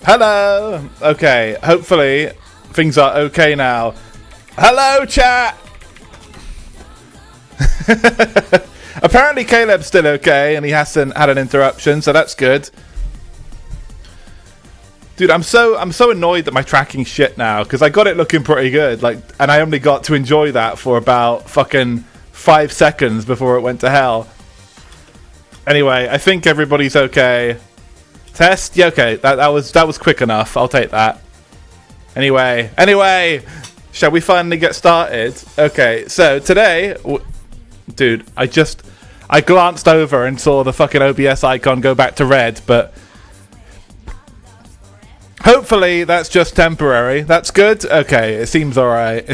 Hello. Okay, hopefully things are okay now. Hello, chat. Apparently Caleb's still okay and he hasn't had an interruption, so that's good. Dude, I'm so annoyed that my tracking's shit now, because I got it looking pretty good, and I only got to enjoy that for about fucking 5 seconds before it went to hell. Anyway, I think everybody's okay. Test? Yeah, okay. That was quick enough. I'll take that. Anyway, shall we finally get started? Okay, so today, dude, I glanced over and saw the fucking OBS icon go back to red, but hopefully that's just temporary. That's good. Okay, it seems alright.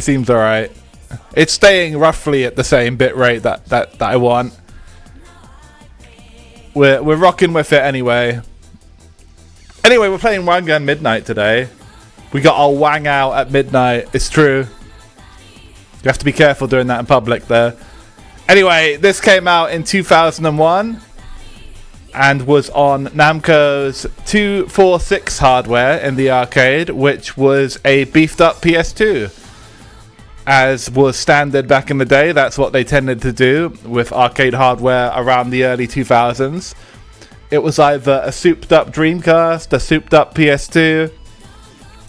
It's staying roughly at the same bit rate that I want. We're rocking with it anyway. Anyway, we're playing Wangan Midnight today. We got our wang out at midnight. It's true. You have to be careful doing that in public, though. Anyway, this came out in 2001 and was on Namco's 246 hardware in the arcade, which was a beefed up PS2. As was standard back in the day, that's what they tended to do with arcade hardware around the early 2000s. It was either a souped up Dreamcast, a souped up PS2,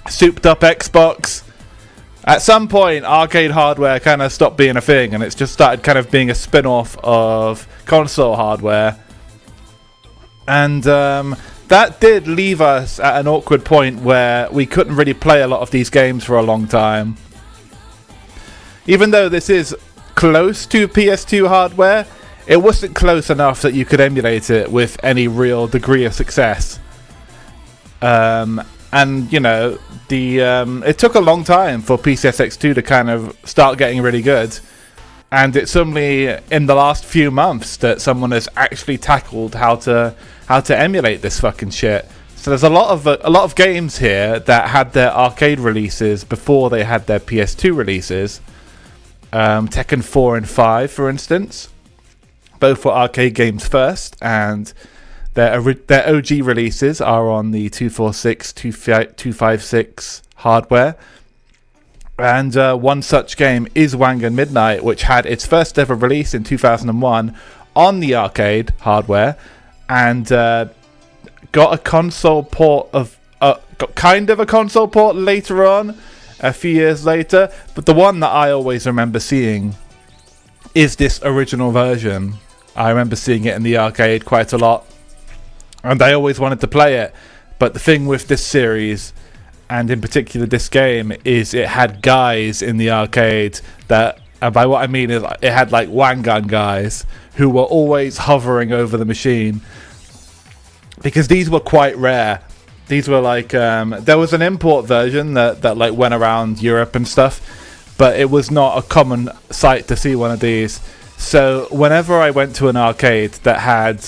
souped up Xbox. At some point, arcade hardware kind of stopped being a thing, and it's just started kind of being a spin-off of console hardware. And that did leave us at an awkward point where we couldn't really play a lot of these games for a long time. Even though this is close to PS2 hardware, it wasn't close enough that you could emulate it with any real degree of success. And, you know, it took a long time for PCSX2 to kind of start getting really good. And it's only in the last few months that someone has actually tackled how to emulate this fucking shit. So there's a lot of games here that had their arcade releases before they had their PS2 releases. Tekken 4 and 5, for instance. Both were arcade games first, and their OG releases are on the 246, 256 hardware. And one such game is Wangan Midnight, which had its first ever release in 2001 on the arcade hardware, and got a console port got kind of a console port later on, a few years later. But the one that I always remember seeing is this original version. I remember seeing it in the arcade quite a lot, and I always wanted to play it. But the thing with this series, and in particular this game, is it had guys in the arcade that, and by what I mean is it had like Wangan guys who were always hovering over the machine, because these were quite rare. These were like, there was an import version that like went around Europe and stuff, but it was not a common sight to see one of these. So whenever I went to an arcade that had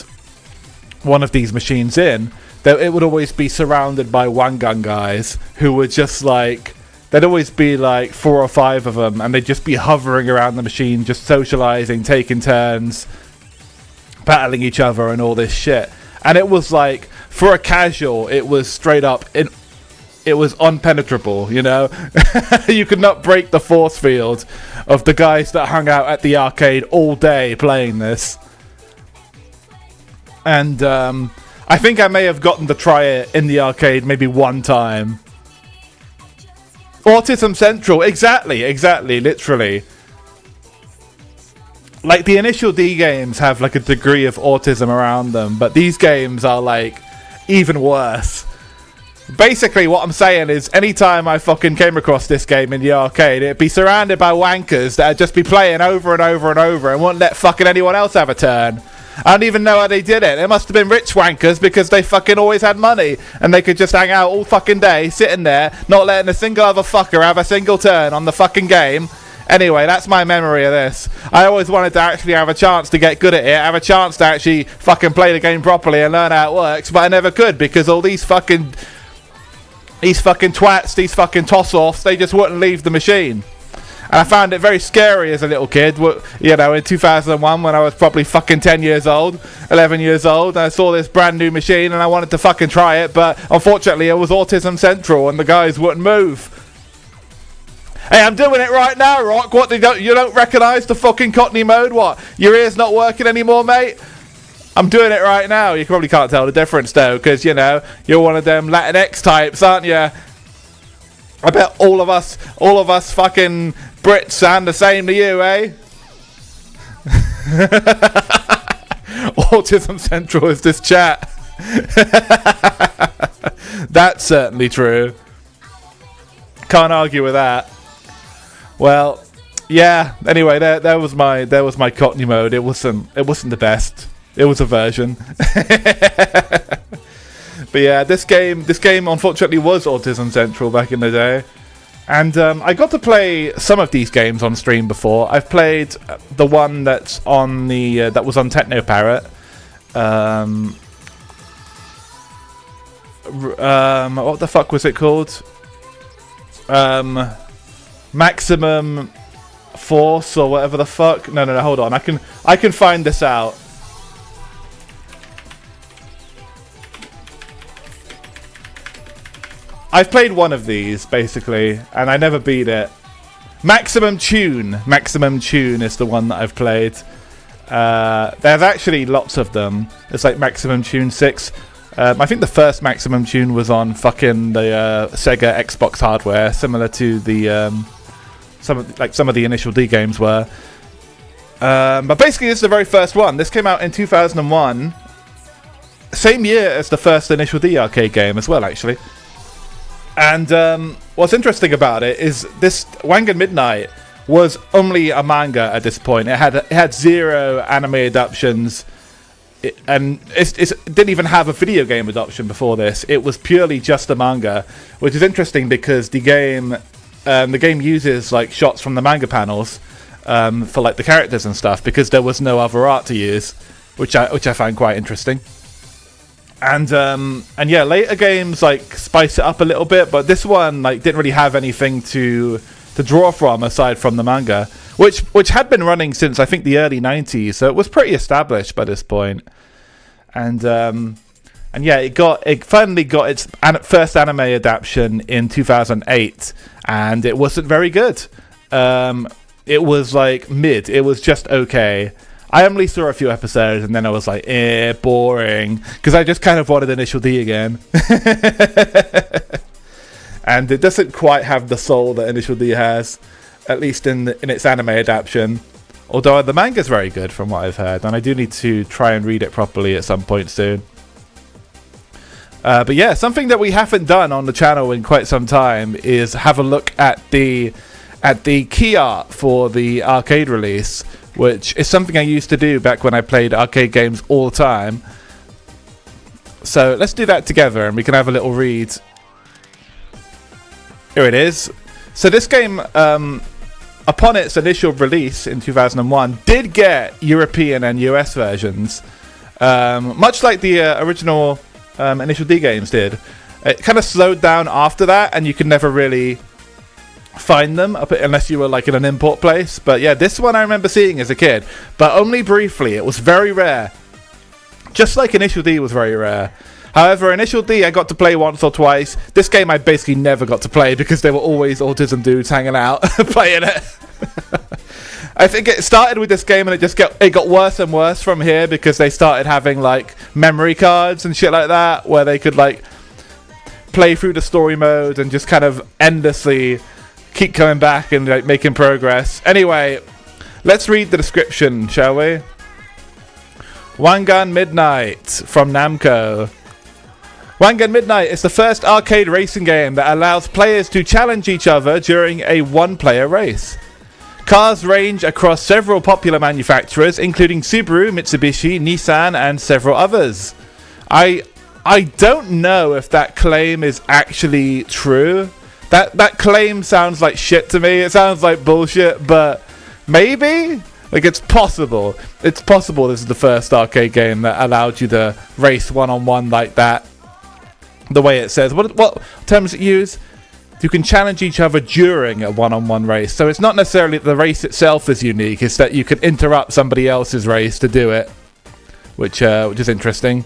one of these machines in, it would always be surrounded by Wangan guys who were just like, there'd always be like 4 or 5 of them, and they'd just be hovering around the machine, just socializing, taking turns, battling each other and all this shit. And it was like, for a casual, it was straight up, it was unpenetrable, you know? You could not break the force field of the guys that hung out at the arcade all day playing this. And I think I may have gotten to try it in the arcade maybe one time. Autism Central, exactly, literally. Like, the initial D games have like a degree of autism around them, but these games are like even worse. Basically, what I'm saying is, anytime I fucking came across this game in the arcade, it'd be surrounded by wankers that'd just be playing over and over and over and wouldn't let fucking anyone else have a turn. I don't even know how they did it. It must have been rich wankers, because they fucking always had money and they could just hang out all fucking day, sitting there, not letting a single other fucker have a single turn on the fucking game. Anyway, that's my memory of this. I always wanted to actually have a chance to get good at it, have a chance to actually fucking play the game properly and learn how it works, but I never could, because all these fucking twats, these fucking toss-offs, they just wouldn't leave the machine. And I found it very scary as a little kid, you know, in 2001 when I was probably fucking 10 years old, 11 years old. And I saw this brand new machine and I wanted to fucking try it, but unfortunately it was Autism Central and the guys wouldn't move. Hey, I'm doing it right now, Rock. What, you don't recognise the fucking Cockney mode? What, your ear's not working anymore, mate? I'm doing it right now. You probably can't tell the difference though, because, you know, you're one of them Latinx types, aren't you? I bet all of us fucking Brits sound the same to you, eh? Autism Central is this chat. That's certainly true. Can't argue with that. Well, yeah. Anyway, there was my Cockney mode. It wasn't the best. It was a version. But yeah, this game unfortunately was Autism Central back in the day, and I got to play some of these games on stream before. I've played the one that's on the that was on Techno Parrot. What the fuck was it called? Maximum Force or whatever the fuck. No, hold on. I can find this out. I've played one of these, basically, and I never beat it. Maximum Tune is the one that I've played. There's actually lots of them. It's like Maximum Tune 6. I think the first Maximum Tune was on fucking the Sega Xbox hardware, similar to the some of the Initial D games were. But basically, this is the very first one. This came out in 2001, same year as the first Initial D arcade game as well, actually. And what's interesting about it is this Wangan Midnight was only a manga at this point. It had 0 anime adaptations, and it didn't even have a video game adoption before this. It was purely just a manga, which is interesting because the game uses like shots from the manga panels for like the characters and stuff, because there was no other art to use, which I find quite interesting. And yeah, later games like spice it up a little bit, but this one like didn't really have anything to draw from aside from the manga, which had been running since I think the early 90s, so it was pretty established by this point. And yeah, it finally got its first anime adaptation in 2008, and it wasn't very good. It was like mid. It was just okay. I only saw a few episodes and then I was like, boring. Because I just kind of wanted Initial D again. And it doesn't quite have the soul that Initial D has, at least in its anime adaptation. Although the manga's very good from what I've heard, and I do need to try and read it properly at some point soon. But yeah, something that we haven't done on the channel in quite some time is have a look at the key art for the arcade release, which is something I used to do back when I played arcade games all the time. So let's do that together and we can have a little read. Here it is. So this game, upon its initial release in 2001, did get European and US versions, much like the original Initial D games did. It kind of slowed down after that, and you could never really find them unless you were like in an import place. But yeah, this one I remember seeing as a kid, but only briefly. It was very rare, just like Initial D was very rare. However, Initial D I got to play once or twice. This game I basically never got to play because there were always autism dudes hanging out playing it. I think it started with this game and it got worse and worse from here, because they started having like memory cards and shit like that where they could like play through the story mode and just kind of endlessly keep coming back and like making progress. Anyway, let's read the description, shall we? Wangan Midnight from Namco. Wangan Midnight is the first arcade racing game that allows players to challenge each other during a one-player race. Cars range across several popular manufacturers, including Subaru, Mitsubishi, Nissan, and several others. I don't know if that claim is actually true. That claim sounds like shit to me. It sounds like bullshit, but maybe? Like, it's possible. It's possible this is the first arcade game that allowed you to race one-on-one like that. The way it says. What terms it use? you can challenge each other during a one-on-one race. So it's not necessarily that the race itself is unique, it's that you can interrupt somebody else's race to do it, which is interesting.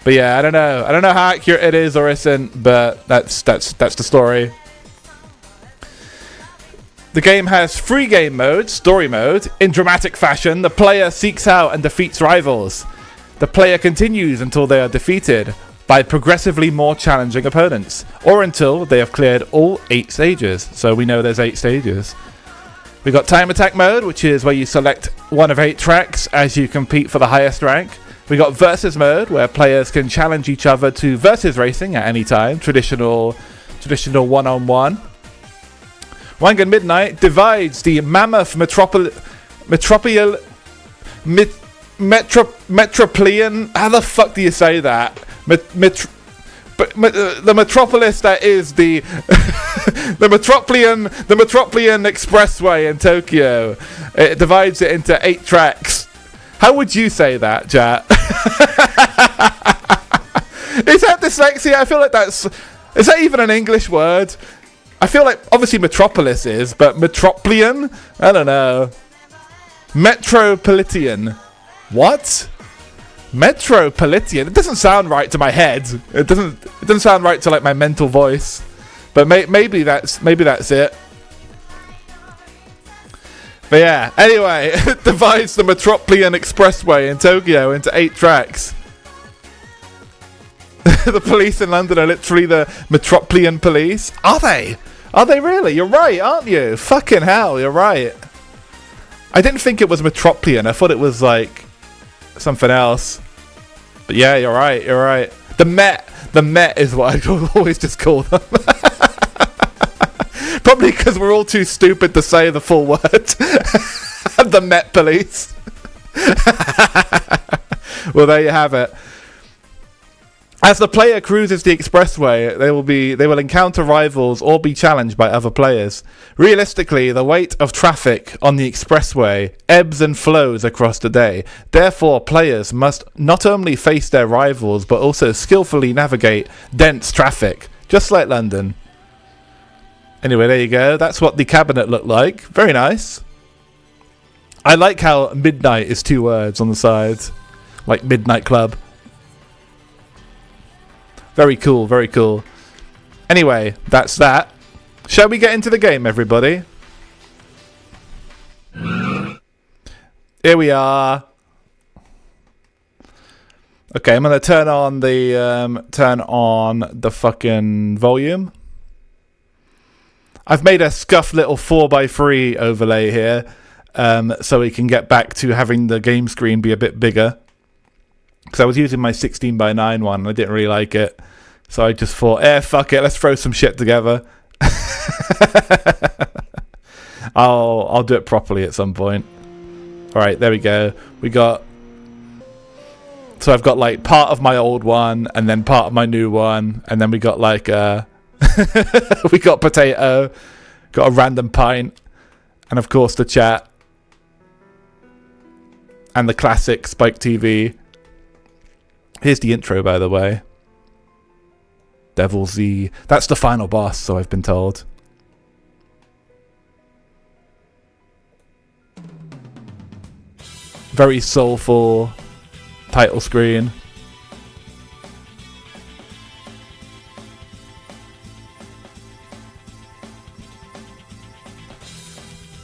But yeah, I don't know how accurate it is or isn't, but that's the story. The game has 3 game modes. Story mode. In dramatic fashion, the player seeks out and defeats rivals. The player continues until they are defeated by progressively more challenging opponents, or until they have cleared all 8 stages. So we know there's 8 stages. We got time attack mode, which is where you select one of 8 tracks as you compete for the highest rank. We got versus mode, where players can challenge each other to versus racing at any time. Traditional one-on-one. Wangan Midnight divides the mammoth metropolian. How the fuck do you say that? The metropolis that is the the metropolian expressway in Tokyo. It divides it into 8 tracks. How would you say that, Jat? Is that dyslexia? I feel like is that even an English word? I feel like obviously metropolis is, but metropolian? I don't know. Metropolitan. What? Metropolitan? It doesn't sound right to my head. It doesn't sound right to like my mental voice. But maybe that's it. But yeah, anyway, it divides the Metropolitan Expressway in Tokyo into 8 tracks. The police in London are literally the Metropolitan police. Are they? Are they really? You're right, aren't you? Fucking hell, you're right. I didn't think it was Metropolitan. I thought it was like something else. But yeah, you're right, you're right. The Met is what I always just call them. Probably because we're all too stupid to say the full word. The Met Police. Well, there you have it. As the player cruises the expressway, they will encounter rivals or be challenged by other players. Realistically, the weight of traffic on the expressway ebbs and flows across the day. Therefore, players must not only face their rivals, but also skillfully navigate dense traffic, just like London. Anyway, there you go. That's what the cabinet looked like. Very nice. I like how midnight is 2 words on the side. Like Midnight Club. Very cool, very cool. Anyway, that's that. Shall we get into the game, everybody? Here we are. Okay, I'm gonna turn on the fucking volume. I've made a scuff little 4x3 overlay here, so we can get back to having the game screen be a bit bigger. Because I was using my 16:9 one, and I didn't really like it. So I just thought, fuck it, let's throw some shit together. I'll do it properly at some point. Alright, there we go. So I've got like part of my old one, and then part of my new one, and then we got like we got potato, got a random pint, and of course the chat, and the classic Spike TV. Here's the intro, by the way. Devil Z. That's the final boss, so I've been told. Very soulful title screen.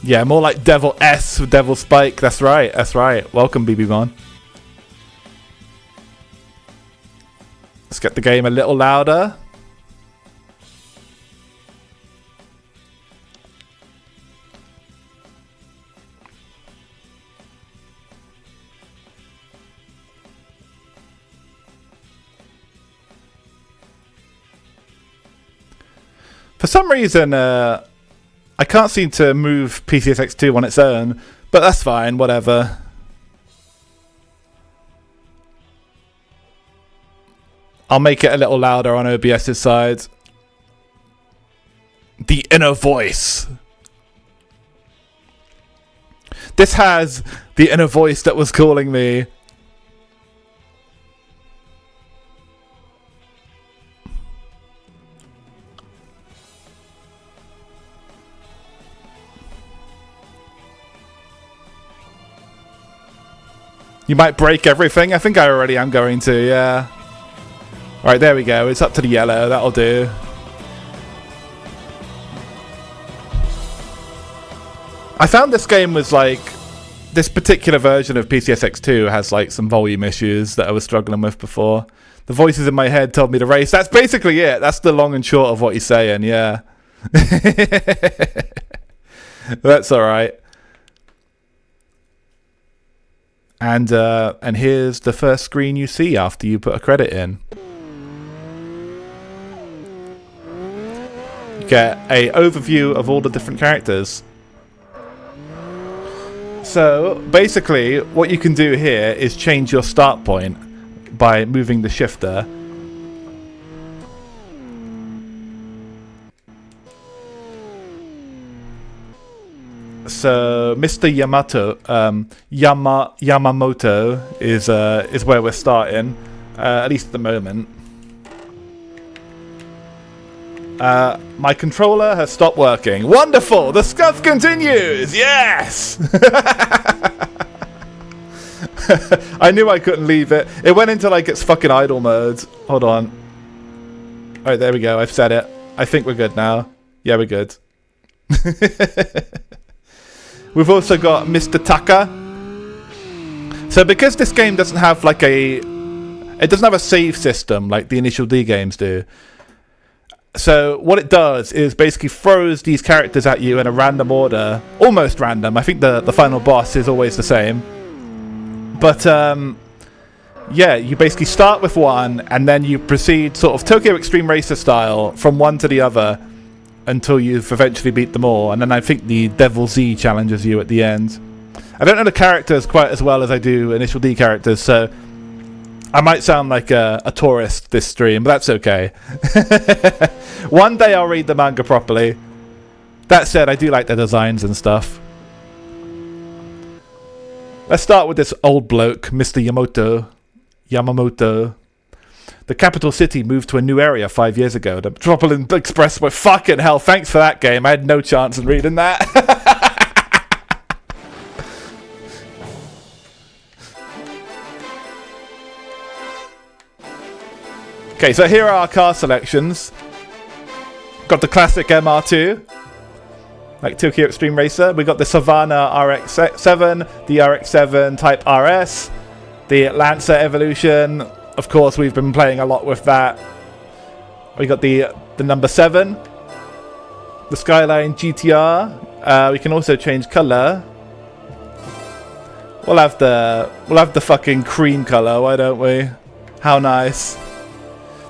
Yeah, more like Devil S with Devil Spike. That's right, that's right. Welcome, BB1. Let's get the game a little louder. For some reason, I can't seem to move PCSX2 on its own, but that's fine, whatever. I'll make it a little louder on OBS's side. The inner voice. This has the inner voice that was calling me. You might break everything. I think I already am going to, yeah. Alright, there we go. It's up to the yellow. That'll do. I found this game was like... This particular version of PCSX2 has like some volume issues that I was struggling with before. The voices in my head told me to race. That's basically it. That's the long and short of what he's saying, yeah. That's alright. And here's the first screen you see after you put a credit in. You get a overview of all the different characters. So basically what you can do here is change your start point by moving the shifter. So Mr. Yamamoto is where we're starting, at least at the moment. My controller has stopped working. Wonderful! The scuff continues! Yes! I knew I couldn't leave it. It went into like its fucking idle mode. Hold on. Alright, there we go. I've said it. I think we're good now. Yeah, we're good. We've also got Mr. Taka. So because this game doesn't have like it doesn't have a save system like the Initial D games do. So what it does is basically throws these characters at you in a random order. Almost random. I think the final boss is always the same. But yeah, you basically start with one and then you proceed sort of Tokyo Extreme Racer style from one to the other until you've eventually beat them all. And then I think the Devil Z challenges you at the end. I don't know the characters quite as well as I do Initial D characters, so I might sound like a tourist this stream, but that's okay. One day I'll read the manga properly. That said, I do like their designs and stuff. Let's start with this old bloke, Mr. Yamamoto. The capital city moved to a new area 5 years ago. The Metropolitan Expressway. Fucking hell, thanks for that game. I had no chance in reading that. Okay, so here are our car selections. Got the classic MR2, like Tokyo Extreme Racer. We got the Savannah RX-7, the RX-7 Type RS, the Lancer Evolution. Of course, we've been playing a lot with that. We got the number 7, the Skyline GTR. We can also change color. We'll have the fucking cream color, why don't we? How nice.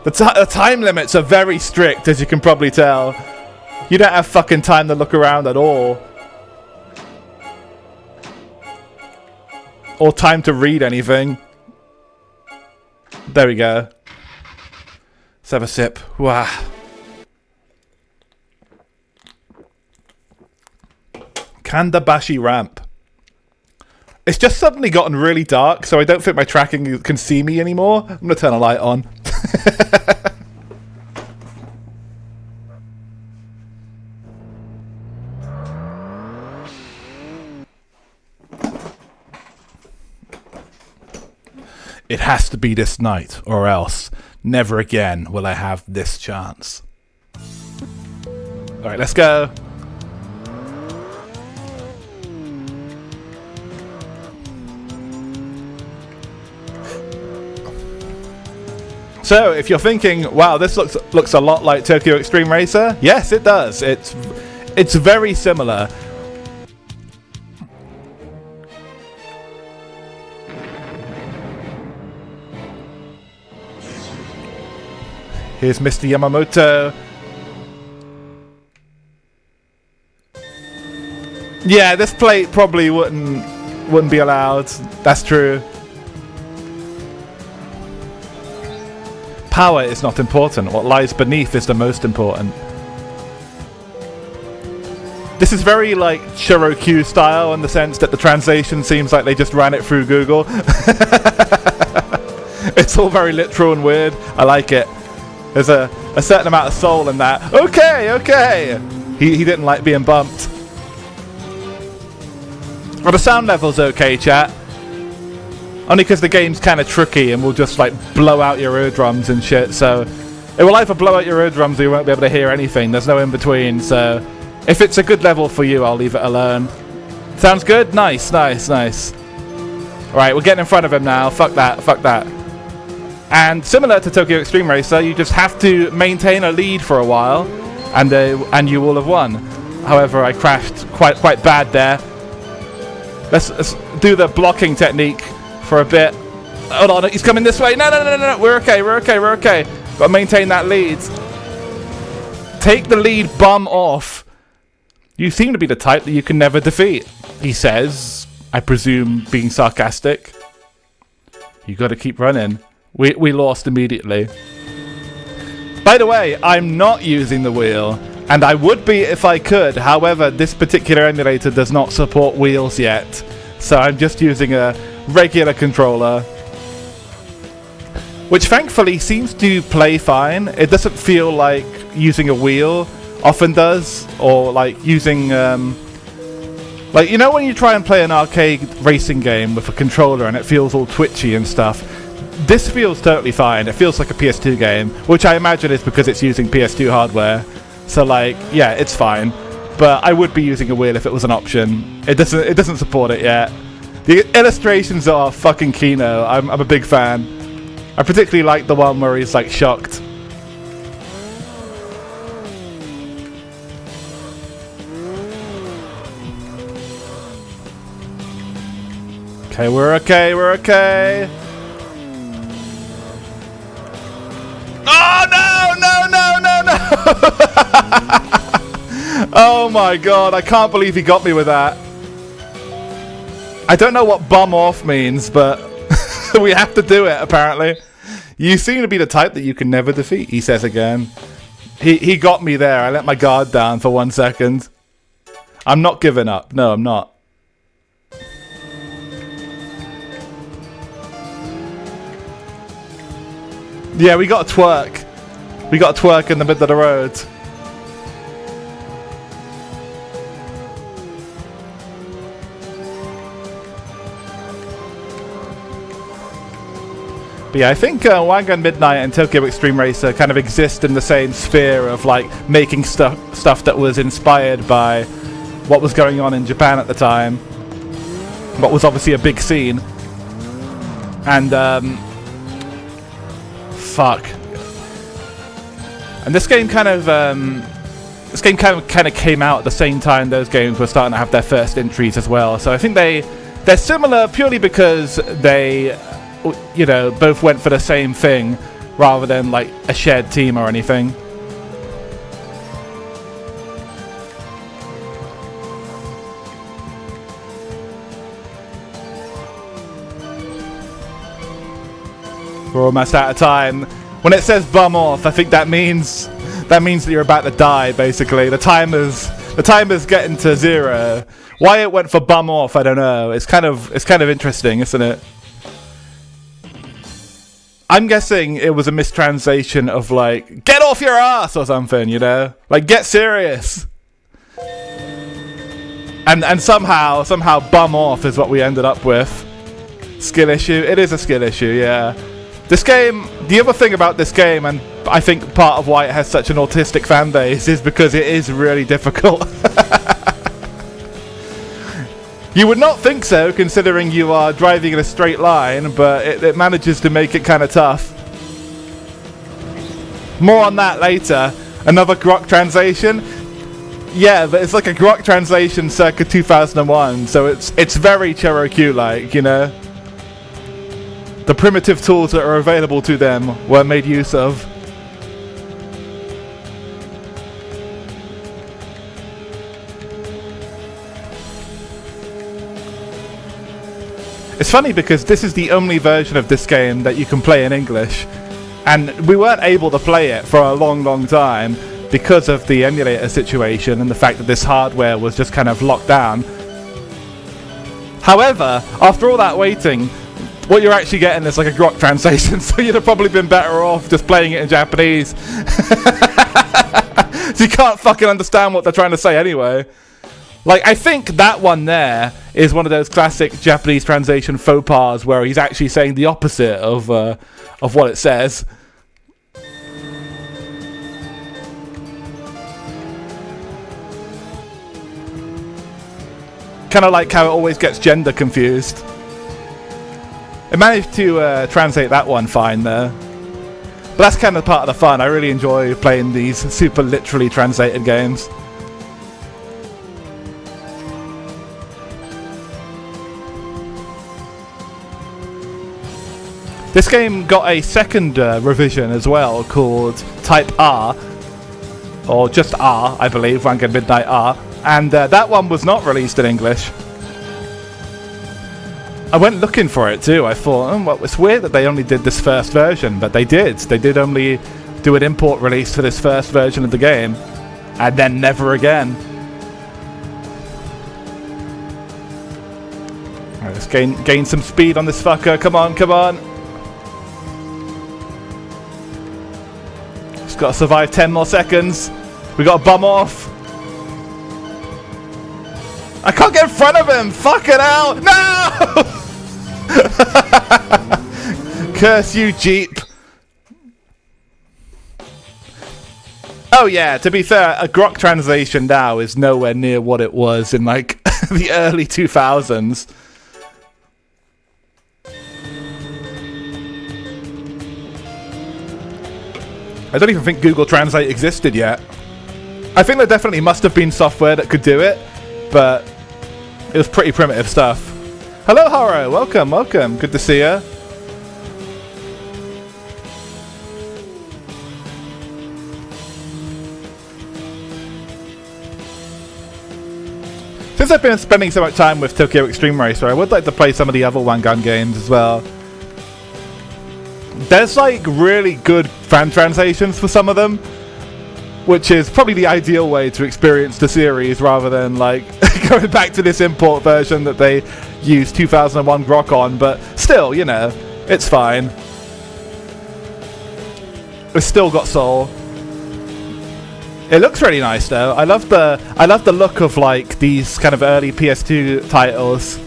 The time limits are very strict, as you can probably tell. You don't have fucking time to look around at all. Or time to read anything. There we go. Let's have a sip. Wow. Kandabashi ramp. It's just suddenly gotten really dark, so I don't think my tracking can see me anymore. I'm going to turn a light on. It has to be this night, or else never again will I have this chance. Alright, let's go. So, if you're thinking, wow, this looks a lot like Tokyo Extreme Racer, yes, it does. It's very similar. Here's Mr. Yamamoto. Yeah, this plate probably wouldn't be allowed. That's true. Power is not important. What lies beneath is the most important. This is very like Cherokee style in the sense that the translation seems like they just ran it through Google. It's all very literal and weird. I like it. There's a certain amount of soul in that. Okay. He didn't like being bumped. Well, the sound level's okay, chat. Only because the game's kind of tricky and will just like blow out your eardrums and shit. So it will either blow out your eardrums or you won't be able to hear anything. There's no in between. So if it's a good level for you, I'll leave it alone. Sounds good? Nice, nice, nice. Alright, we're getting in front of him now. Fuck that, fuck that. And similar to Tokyo Extreme Racer, you just have to maintain a lead for a while, and you will have won. However, I crashed quite bad there. Let's do the blocking technique for a bit. Hold on, he's coming this way. No, no, no, no, no. We're okay, we're okay, we're okay. Got to maintain that lead. Take the lead, bum off. You seem to be the type that you can never defeat, he says, I presume being sarcastic. You got to keep running. We lost immediately. By the way, I'm not using the wheel, and I would be if I could. However, this particular emulator does not support wheels yet, so I'm just using a regular controller, which thankfully seems to play fine. It doesn't feel like using a wheel often does, or like using like, you know when you try and play an arcade racing game with a controller and it feels all twitchy and stuff? This feels totally fine. It feels like a PS2 game, which I imagine is because it's using PS2 hardware. So like, yeah, it's fine. But I would be using a wheel if it was an option. It doesn't support it yet. The illustrations are fucking kino. I'm a big fan. I particularly like the one where he's like shocked. Okay, we're okay, we're okay. Oh no, no, no, no, no! Oh my god, I can't believe he got me with that. I don't know what bum off means, but we have to do it apparently. You seem to be the type that you can never defeat, he says again. He got me there. I let my guard down for 1 second. I'm not giving up. No, I'm not. Yeah, we got to twerk. We got to twerk in the middle of the road. But yeah, I think Wangan Midnight and Tokyo Extreme Racer kind of exist in the same sphere of like making stuff that was inspired by what was going on in Japan at the time. What was obviously a big scene. And fuck. And this game kind of came out at the same time those games were starting to have their first entries as well. So I think they're similar purely because they, you know, both went for the same thing rather than like a shared team or anything. We're almost out of time. When it says bum off, I think that means that you're about to die, basically. The timer's getting to 0. Why it went for bum off, I don't know. It's kind of interesting, isn't it? I'm guessing it was a mistranslation of like, get off your ass or something, you know? Like, get serious. And somehow bum off is what we ended up with. Skill issue? It is a skill issue, yeah. This game, the other thing about this game, and I think part of why it has such an autistic fan base, is because it is really difficult. You would not think so, considering you are driving in a straight line, but it manages to make it kind of tough. More on that later. Another grok translation? Yeah, but it's like a grok translation circa 2001, so it's very Cherokee-like, you know? The primitive tools that are available to them were made use of. It's funny because this is the only version of this game that you can play in English, and we weren't able to play it for a long time because of the emulator situation and the fact that this hardware was just kind of locked down. However, after all that waiting, what you're actually getting is like a grok translation, so you'd have probably been better off just playing it in Japanese. So you can't fucking understand what they're trying to say anyway. Like, I think that one there is one of those classic Japanese translation faux pas where he's actually saying the opposite of what it says. Kind of like how it always gets gender confused. It managed to translate that one fine there. But that's kind of part of the fun. I really enjoy playing these super literally translated games. This game got a second revision as well called Type R. Or just R, I believe, Wangan Midnight R. And that one was not released in English. I went looking for it too. I thought, oh, well, it's weird that they only did this first version, but they did. They did only do an import release for this first version of the game, and then never again. Alright, let's gain some speed on this fucker. Come on, come on. Just gotta survive 10 more seconds. We gotta bum off. I can't get in front of him! Fucking hell! No! Curse you, Jeep. Oh yeah, to be fair, a grok translation now is nowhere near what it was in like the early 2000s. I don't even think Google Translate existed yet. I think there definitely must have been software that could do it, but it was pretty primitive stuff. Hello, Haro. Welcome, welcome. Good to see you. Since I've been spending so much time with Tokyo Extreme Racer, I would like to play some of the other Wangan games as well. There's like really good fan translations for some of them, which is probably the ideal way to experience the series rather than like going back to this import version that they used 2001 grok on, but still, you know, it's fine. It's still got soul. It looks really nice though. I love the look of like these kind of early PS2 titles.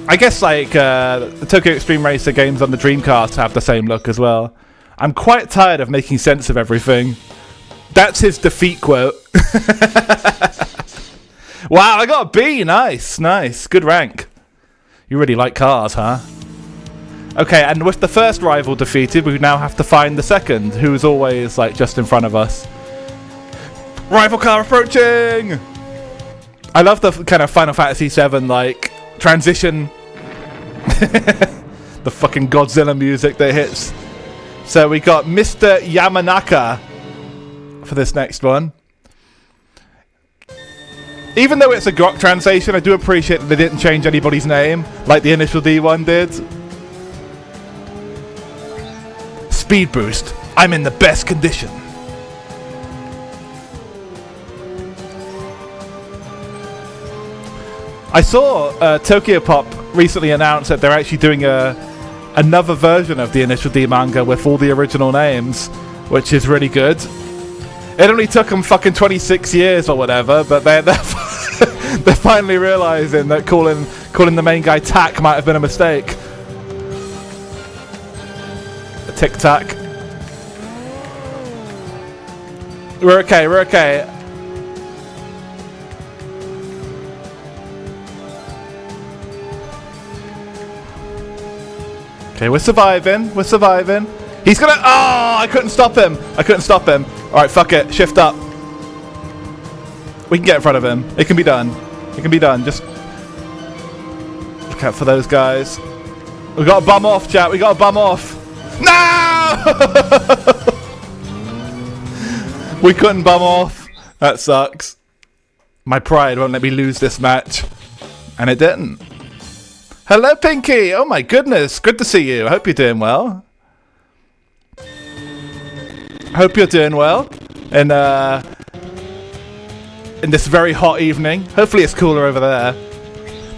I guess like the Tokyo Extreme Racer games on the Dreamcast have the same look as well. I'm quite tired of making sense of everything. That's his defeat quote. Wow, I got a B. Nice, nice. Good rank. You really like cars, huh? Okay, and with the first rival defeated, we now have to find the second, who is always like just in front of us. Rival car approaching! I love the kind of Final Fantasy VII like transition. The fucking Godzilla music that hits. So we got Mr. Yamanaka for this next one. Even though it's a grok translation, I do appreciate that they didn't change anybody's name like the initial D one did. Speed boost. I'm in the best condition. I saw Tokyo Pop recently announced that they're actually doing another version of the initial D manga with all the original names, which is really good. It only took them fucking 26 years or whatever, but they're finally realizing that calling the main guy Tack might have been a mistake. Tic Tac. We're okay, we're okay. Okay, we're surviving. We're surviving. He's gonna... Oh, I couldn't stop him. I couldn't stop him. Alright, fuck it. Shift up. We can get in front of him. It can be done. It can be done. Just... look out for those guys. We got to bum off, chat. We got to bum off. No! We couldn't bum off. That sucks. My pride won't let me lose this match. And it didn't. Hello, Pinky. Oh my goodness. Good to see you. I hope you're doing well. Hope you're doing well in this very hot evening. Hopefully it's cooler over there.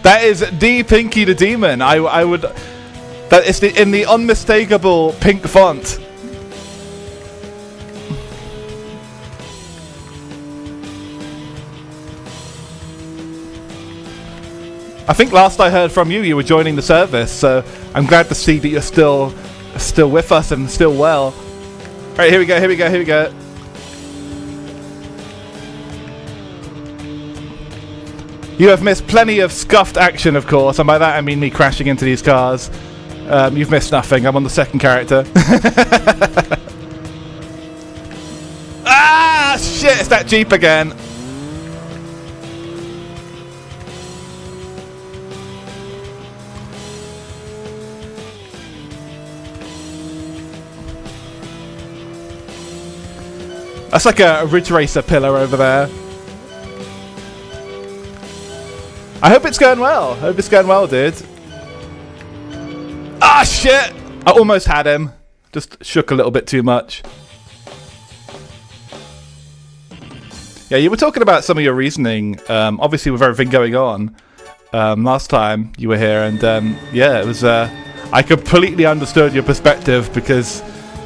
That is D Pinky the Demon. I would... that is in the unmistakable pink font. I think last I heard from you, you were joining the service, so I'm glad to see that you're still with us and still well. All right, here we go, here we go, here we go. You have missed plenty of scuffed action, of course, and by that I mean me crashing into these cars. You've missed nothing. I'm on the second character. Ah, shit! It's that Jeep again. That's like a Ridge Racer pillar over there. I hope it's going well. I hope it's going well, dude. Ah, shit! I almost had him. Just shook a little bit too much. Yeah, you were talking about some of your reasoning, obviously with everything going on, last time you were here, and yeah, it was, I completely understood your perspective, because,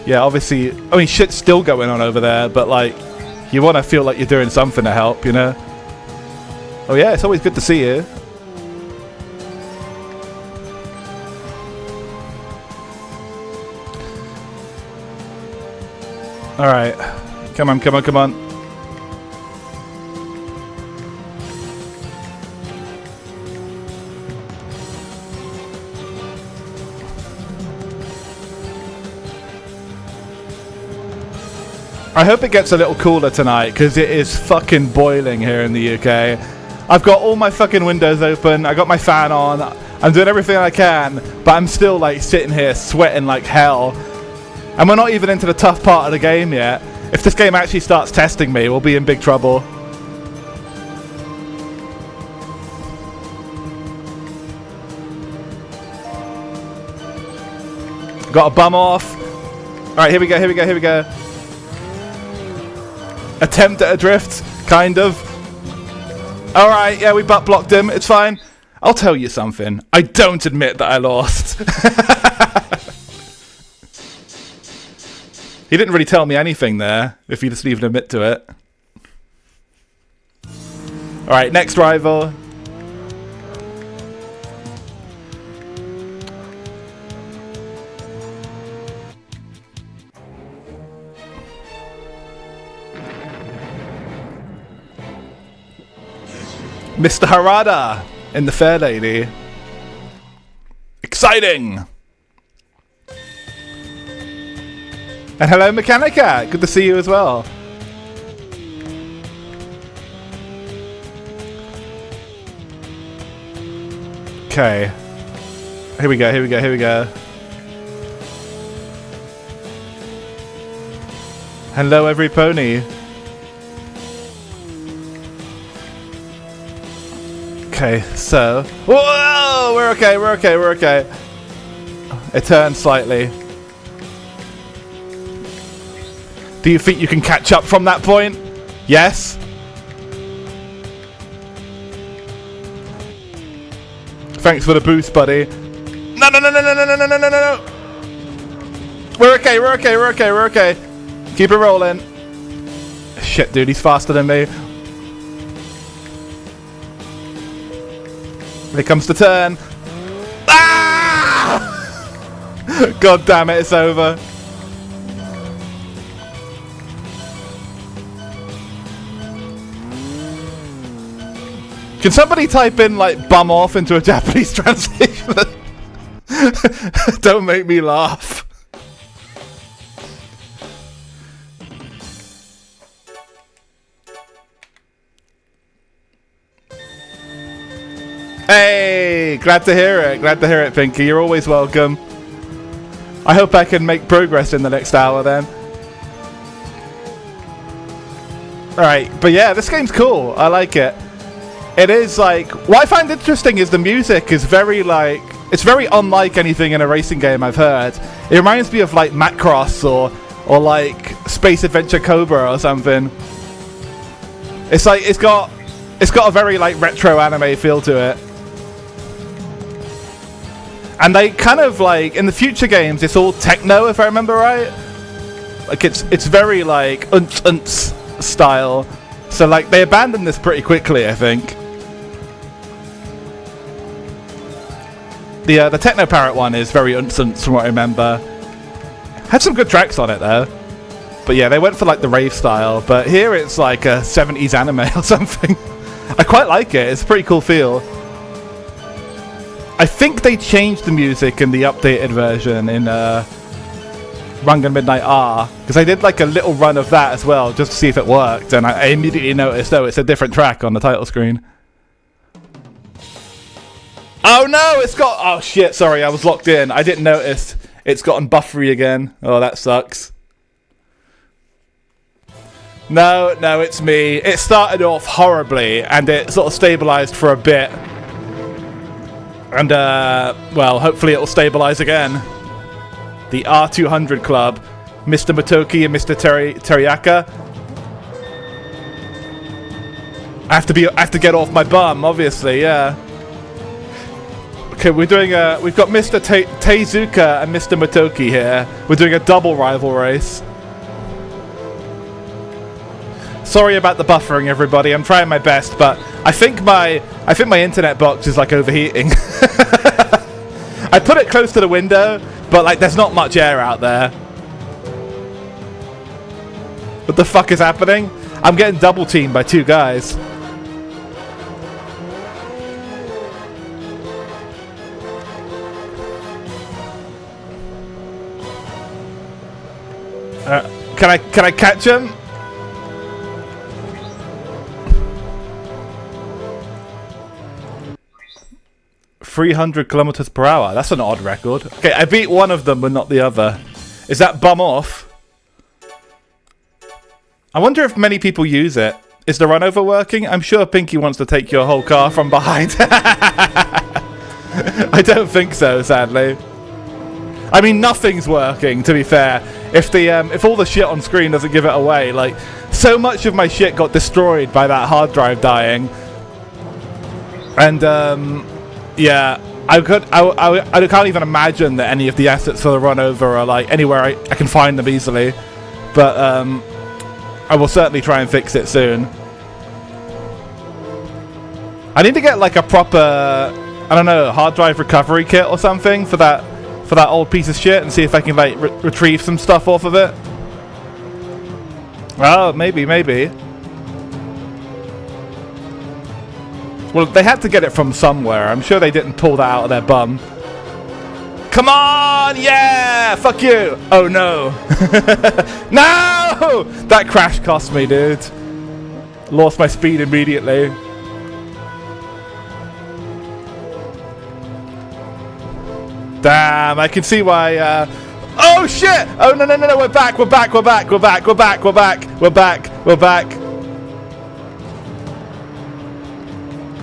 yeah, obviously, I mean, shit's still going on over there, but, like, you want to feel like you're doing something to help, you know? Oh yeah, it's always good to see you. Alright, come on, come on, come on. I hope it gets a little cooler tonight, because it is fucking boiling here in the UK. I've got all my fucking windows open, I got my fan on, I'm doing everything I can, but I'm still like sitting here sweating like hell. And we're not even into the tough part of the game yet. If this game actually starts testing me, we'll be in big trouble. Got a bum off. Alright, here we go, here we go, here we go. Attempt at a drift, kind of. Alright, yeah, we butt blocked him. It's fine. I'll tell you something. I don't admit that I lost. He didn't really tell me anything there, if he just even admit to it. Alright, next rival. Mr. Harada in the Fair Lady. Exciting! And hello, Mechanica! Good to see you as well. Okay. Here we go, here we go, here we go. Hello, every pony. Okay, so... Whoa! We're okay, we're okay, we're okay. It turned slightly. Do you think you can catch up from that point? Yes? Thanks for the boost, buddy. No, no, no, no, no, no, no, no, no, no, no. We're okay, we're okay, we're okay, we're okay. Keep it rolling. Shit, dude, he's faster than me. Here comes the turn. Ah! God damn it, it's over. Can somebody type in, like, bum off into a Japanese translation? Don't make me laugh. Hey, glad to hear it. Glad to hear it, Pinky. You're always welcome. I hope I can make progress in the next hour then. Alright, but yeah, this game's cool. I like it. It is like... What I find interesting is the music is very like... It's very unlike anything in a racing game I've heard. It reminds me of like Macross or like Space Adventure Cobra or something. It's like it's got a very like retro anime feel to it. And they kind of like in the future games it's all techno if I remember right. Like it's very like unts style. So like they abandoned this pretty quickly I think. The Techno Parrot one is very uncensored from what I remember. Had some good tracks on it though. But yeah, they went for like the rave style. But here it's like a 70s anime or something. I quite like it. It's a pretty cool feel. I think they changed the music in the updated version in Wangan Midnight R, because I did like a little run of that as well just to see if it worked, and I immediately noticed, oh, it's a different track on the title screen. Oh no, it's got... Oh shit, sorry, I was locked in. I didn't notice. It's gotten buffery again. Oh, that sucks. No, it's me. It started off horribly, and it sort of stabilized for a bit. And, well, hopefully it'll stabilize again. The R200 Club. Mr. Motoki and Mr. Teriyaka. I have to get off my bum, obviously, yeah. Okay, we're doing we've got Mr. Tezuka and Mr. Motoki here. We're doing a double rival race. Sorry about the buffering, everybody. I'm trying my best, but I think my internet box is like overheating. I put it close to the window, but like there's not much air out there. What the fuck is happening? I'm getting double teamed by two guys. Can I catch him? (300 km/h). That's an odd record. Okay, I beat one of them, but not the other. Is that bum off? I wonder if many people use it. Is the run over working? I'm sure Pinky wants to take your whole car from behind. I don't think so, sadly. I mean, nothing's working, to be fair. If all the shit on screen doesn't give it away, like, so much of my shit got destroyed by that hard drive dying. And, yeah, I can't even imagine that any of the assets for the run over are, like, anywhere I can find them easily. But, I will certainly try and fix it soon. I need to get, like, a proper, I don't know, hard drive recovery kit or something for that old piece of shit, and see if I can like retrieve some stuff off of it. Oh, maybe. Well, they had to get it from somewhere. I'm sure they didn't pull that out of their bum. Come on, yeah, fuck you. Oh no. No! That crash cost me, dude. Lost my speed immediately. Damn, I can see why, oh shit! Oh no, we're back.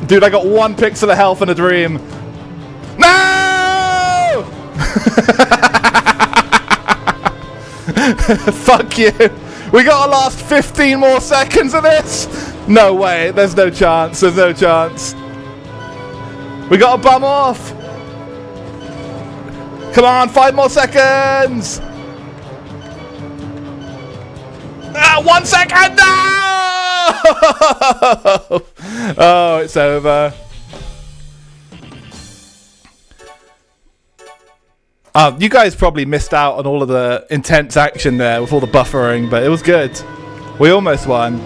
Dude, I got 1 pixel of health in a dream. No! Fuck you. We gotta last 15 more seconds of this? No way, there's no chance. We gotta bum off. Come on, 5 more seconds! 1 second! No! Oh, it's over. You guys probably missed out on all of the intense action there with all the buffering, but it was good. We almost won.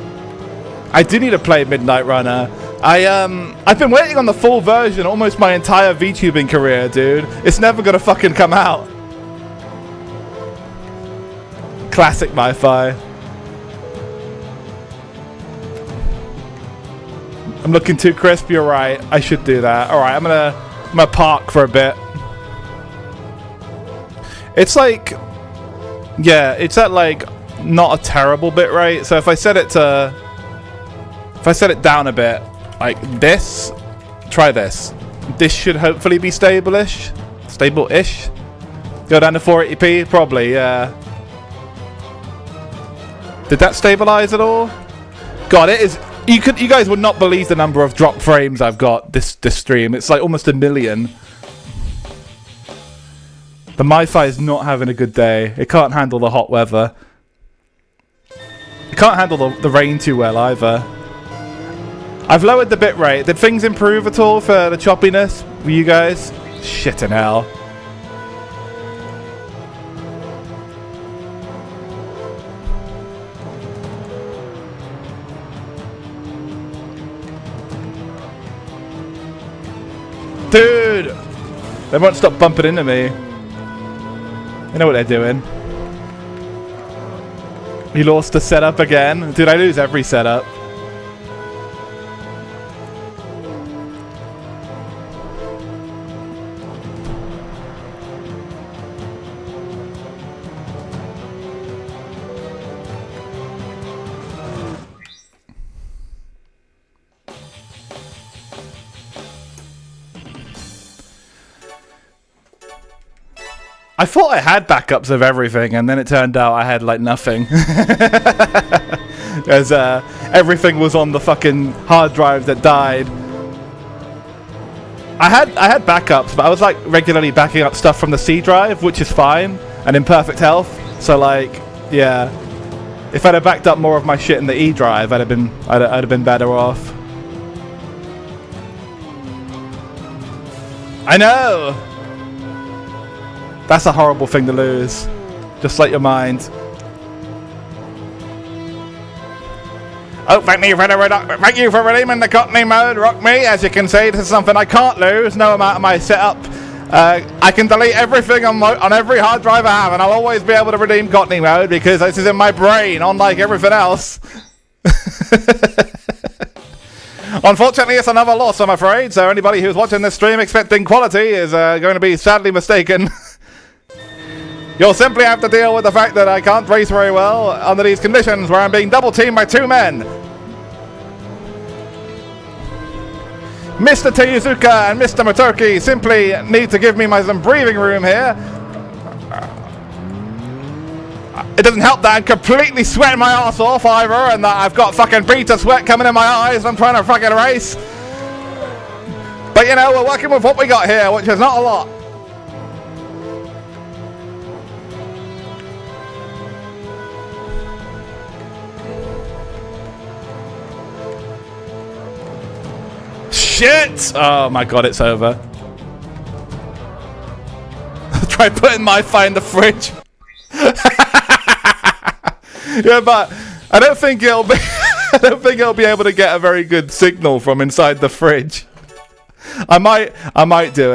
I do need to play Midnight Runner. I've been waiting on the full version almost my entire VTubing career, dude. It's never gonna fucking come out. Classic Mi-Fi. I'm looking too crisp, you're right. I should do that. Alright, I'm gonna park for a bit. It's like, yeah, it's at like not a terrible bit rate. So if I set it down a bit, like this, try this. This should hopefully be stable-ish. Stable-ish. Go down to 480p, probably, yeah. Did that stabilize at all? God, it is. You guys would not believe the number of drop frames I've got this stream. It's like almost 1 million. The Mi-Fi is not having a good day. It can't handle the hot weather. It can't handle the rain too well either. I've lowered the bitrate. Did things improve at all for the choppiness for you guys? Shit in hell. Dude! They won't stop bumping into me. You know what they're doing. You lost the setup again? Dude, I lose every setup. I thought I had backups of everything, and then it turned out I had like nothing. As everything was on the fucking hard drive that died. I had backups, but I was like regularly backing up stuff from the C drive, which is fine and in perfect health. So like, yeah, if I'd have backed up more of my shit in the E drive, I'd have been better off. I know. That's a horrible thing to lose. Just like your mind. Oh, thank you for redeeming the Cockney mode, Rock Me. As you can see, this is something I can't lose. No amount of my setup. I can delete everything on every hard drive I have, and I'll always be able to redeem Cockney mode because this is in my brain, unlike everything else. Unfortunately, it's another loss, I'm afraid. So anybody who's watching this stream expecting quality is going to be sadly mistaken. You'll simply have to deal with the fact that I can't race very well under these conditions where I'm being double teamed by two men. Mr. Teyuzuka and Mr. Maturki simply need to give me some breathing room here. It doesn't help that I'm completely sweating my ass off either, and that I've got fucking beta sweat coming in my eyes and I'm trying to fucking race. But you know, we're working with what we got here, which is not a lot. Shit! Oh my god, it's over. Try putting my fire in the fridge. Yeah, but I don't think it'll be. I don't think it'll be able to get a very good signal from inside the fridge. I might do it.